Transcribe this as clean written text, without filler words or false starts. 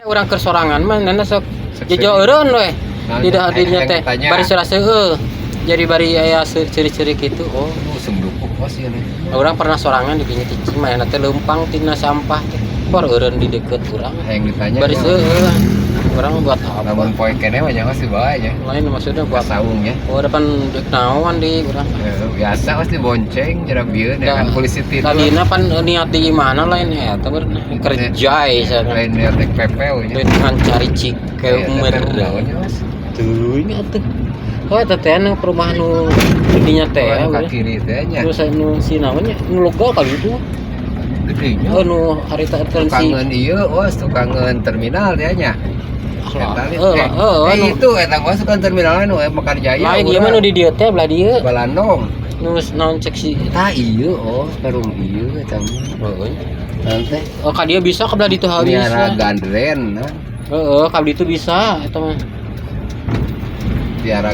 Urang keur sorangan mah nana sok Sok jejo eureun we. Tidak hadirnya teh tanya. bari serasa jadi bari aya ciri-ciri kitu. Oh, Sumdukuk pos ya. urang pernah sorangan di pinggir cicing mah teh leumpang tina sampah teh. Por eureun di deket urang. Yang ditanya. Bari urang buat apa? Namun poin kene mah jangan sih bawa aja. Lain maksudnya buat Saung ya. oh depan dek naon di urang. Biasa pasti bonceng jarak bieu Da- dengan polisi tidur. Tadina pan niat di mana lain eta kerja ya. Lain niat tek PPU nya. Duit kan cari cik ke umer. Tuh ini atuh. Oh eta teh nu perumahan nu didinya teh. Ka kiri teh nya. Terus nu si naonnya nu logal kali itu. Gedenya. Oh nu harita si Tukangan ieu, tukangan terminal teh nya. anu Itu eta gua suka terminal nu Mekar Jaya. lain ieu mah nu di dieu teh belah dieu. Balandong. Nu naon cek si Tah ieu perum ieu eta mah. heueuy. Nanti Oh ka dia bisa ka belah ditu habis. Miara Gandren, Heeh, ka ditu bisa eta mah. Tiara